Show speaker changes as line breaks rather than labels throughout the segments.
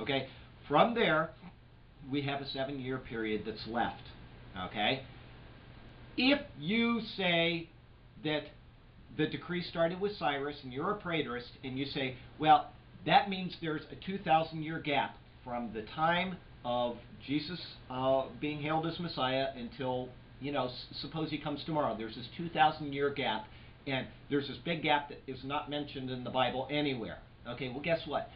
Okay? From there, we have a 7-year period that's left. Okay? If you say that the decree started with Cyrus and you're a preterist and you say, well, that means there's a 2,000-year gap from the time of Jesus being hailed as Messiah until, suppose he comes tomorrow. There's this 2,000-year gap, and there's this big gap that is not mentioned in the Bible anywhere. Okay, well, guess what?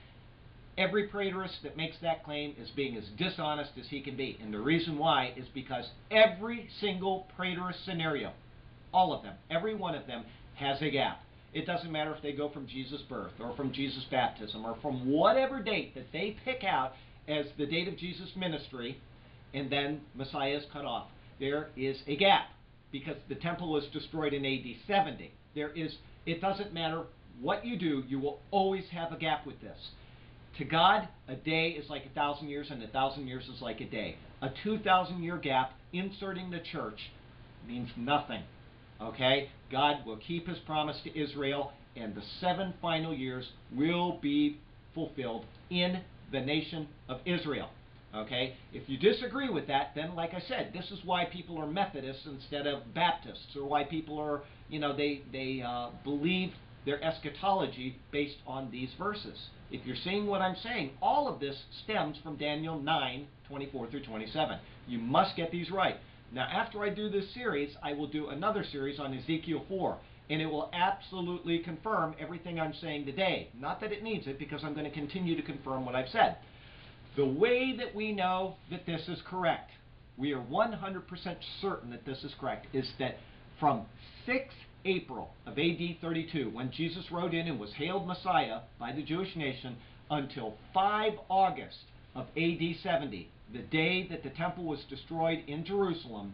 Every preterist that makes that claim is being as dishonest as he can be. And the reason why is because every single preterist scenario, all of them, every one of them, has a gap. It doesn't matter if they go from Jesus' birth or from Jesus' baptism or from whatever date that they pick out as the date of Jesus' ministry, and then Messiah is cut off. There is a gap because the temple was destroyed in AD 70. It doesn't matter what you do, you will always have a gap with this. To God, a day is like 1,000 years, and 1,000 years is like a day. A 2,000-year gap inserting the church means nothing. Okay? God will keep his promise to Israel, and the 7 final years will be fulfilled in the nation of Israel. Okay? If you disagree with that, then like I said, this is why people are Methodists instead of Baptists, or why people are, they believe their eschatology based on these verses. If you're seeing what I'm saying, all of this stems from Daniel 9:24 through 27. You must get these right. Now, after I do this series, I will do another series on Ezekiel 4, and it will absolutely confirm everything I'm saying today. Not that it needs it, because I'm going to continue to confirm what I've said. The way that we know that this is correct, we are 100% certain that this is correct, is that from 6 April of AD 32, when Jesus rode in and was hailed Messiah by the Jewish nation, until 5 August of AD 70, the day that the temple was destroyed in Jerusalem,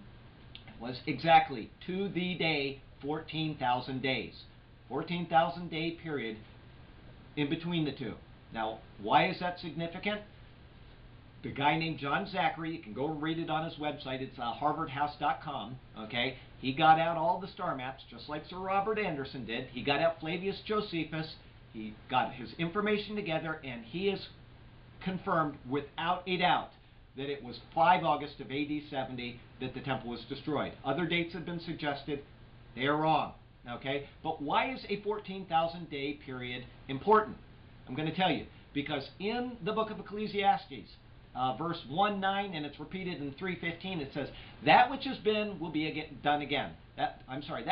was exactly to the day 14,000 days. 14,000 day period in between the two. Now, why is that significant? The guy named John Zachary, you can go read it on his website, it's harvardhouse.com, okay? He got out all the star maps, just like Sir Robert Anderson did. He got out Flavius Josephus, he got his information together, and he has confirmed without a doubt that it was 5 August of AD 70 that the temple was destroyed. Other dates have been suggested. They are wrong, okay? But why is a 14,000 day period important? I'm going to tell you. Because in the book of Ecclesiastes, verse 1:9, and it's repeated in 3:15, it says, that which has been will be done again. That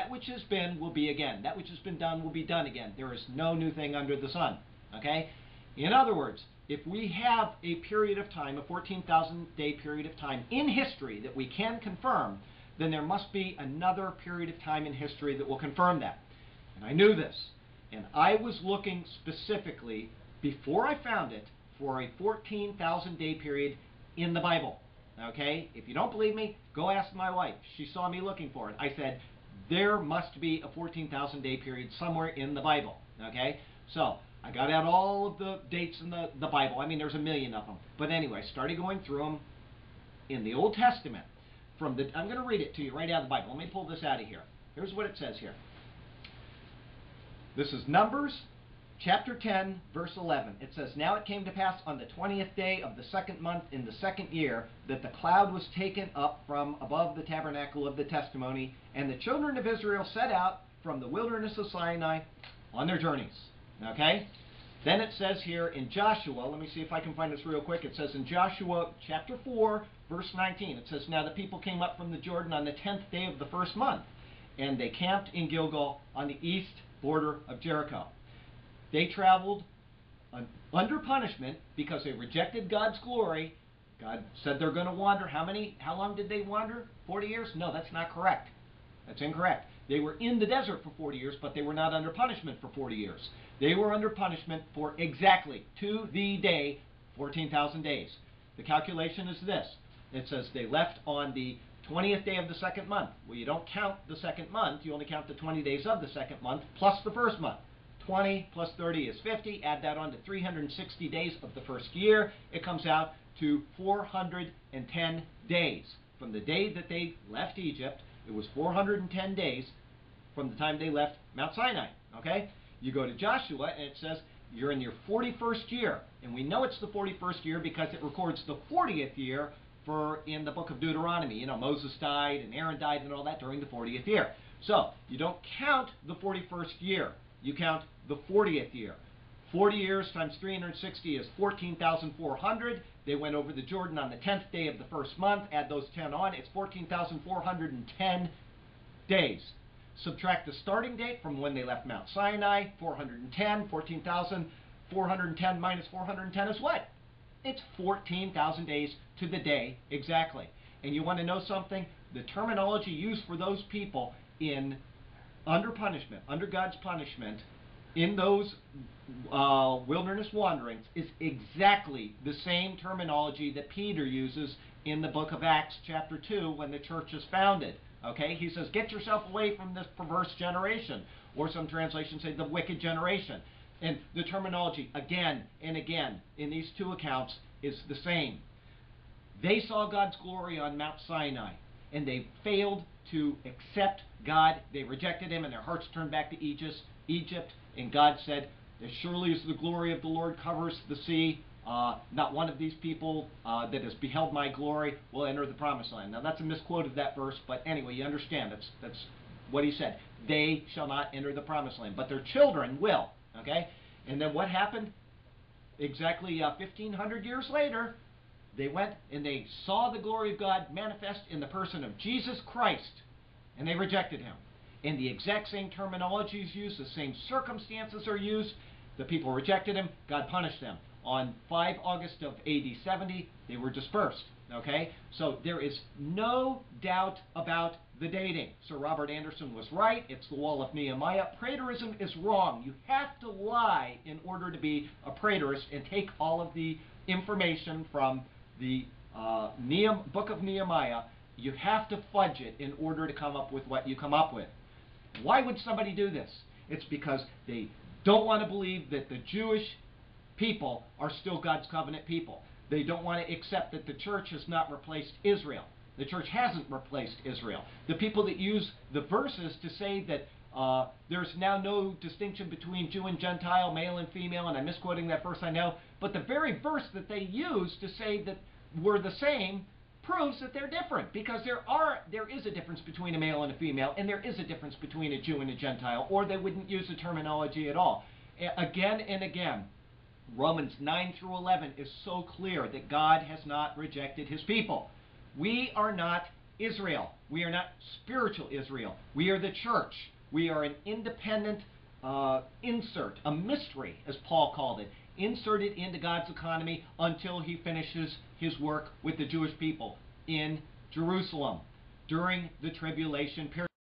which has been will be again. That which has been done will be done again. There is no new thing under the sun. Okay? In other words, if we have a period of time, a 14,000 day period of time in history that we can confirm, then there must be another period of time in history that will confirm that. And I knew this. And I was looking specifically, before I found it, for a 14,000 day period in the Bible. Okay? If you don't believe me, go ask my wife. She saw me looking for it. I said, there must be a 14,000 day period somewhere in the Bible. Okay? So, I got out all of the dates in the Bible. I mean, there's a million of them. But anyway, I started going through them in the Old Testament. I'm going to read it to you right out of the Bible. Let me pull this out of here. Here's what it says here. This is Numbers chapter 10, verse 11. It says, now it came to pass on the 20th day of the 2nd month in the 2nd year that the cloud was taken up from above the tabernacle of the testimony, and the children of Israel set out from the wilderness of Sinai on their journeys. Okay? Then it says here in Joshua, let me see if I can find this real quick. It says in Joshua chapter 4, verse 19, it says, now the people came up from the Jordan on the 10th day of the 1st month, and they camped in Gilgal on the east border of Jericho. They traveled under punishment because they rejected God's glory. God said they're going to wander. How long did they wander? 40 years? No, that's not correct. That's incorrect. They were in the desert for 40 years, but they were not under punishment for 40 years. They were under punishment for exactly, to the day, 14,000 days. The calculation is this. It says they left on the 20th day of the 2nd month. Well, you don't count the 2nd month. You only count the 20 days of the 2nd month plus the 1st month. 20 plus 30 is 50. Add that on to 360 days of the 1st year. It comes out to 410 days. From the day that they left Egypt, it was 410 days from the time they left Mount Sinai. Okay? You go to Joshua, and it says you're in your 41st year. And we know it's the 41st year because it records the 40th year in the book of Deuteronomy. You know, Moses died and Aaron died and all that during the 40th year. So you don't count the 41st year. You count the 40th year. 40 years times 360 is 14,400. They went over the Jordan on the 10th day of the first month. Add those 10 on. It's 14,410 days. Subtract the starting date from when they left Mount Sinai, 410. 14,410 minus 410 is what? It's 14,000 days to the day exactly. And you want to know something? The terminology used for those people under punishment, under God's punishment, in those wilderness wanderings is exactly the same terminology that Peter uses in the book of Acts chapter 2 when the church is founded. Okay, he says, get yourself away from this perverse generation, or some translations say the wicked generation. And the terminology again and again in these two accounts is the same. They saw God's glory on Mount Sinai, and they failed to accept God. They rejected him, and their hearts turned back to Egypt. And God said, as surely as the glory of the Lord covers the sea, not one of these people that has beheld my glory will enter the promised land. Now that's a misquote of that verse, but anyway, you understand. That's what he said. They shall not enter the promised land, but their children will. Okay? And then what happened? Exactly 1,500 years later, they went and they saw the glory of God manifest in the person of Jesus Christ, and they rejected him. And the exact same terminology is used, the same circumstances are used. The people rejected him, God punished them. On 5 August of AD 70, they were dispersed. Okay? So there is no doubt about the dating. Sir Robert Anderson was right. It's the wall of Nehemiah. Preterism is wrong. You have to lie in order to be a preterist and take all of the information from the book of Nehemiah. You have to fudge it in order to come up with what you come up with. Why would somebody do this? It's because they don't want to believe that the Jewish people are still God's covenant people. They don't want to accept that the church has not replaced Israel. The church hasn't replaced Israel. The people that use the verses to say that there's now no distinction between Jew and Gentile, male and female, and I'm misquoting that verse, I know, but the very verse that they use to say that we're the same proves that they're different, because there is a difference between a male and a female, and there is a difference between a Jew and a Gentile, or they wouldn't use the terminology at all. Again and again, Romans 9 through 11 is so clear that God has not rejected his people. We are not Israel. We are not spiritual Israel. We are the church. We are an independent insert, a mystery, as Paul called it, inserted into God's economy until he finishes his work with the Jewish people in Jerusalem during the tribulation period.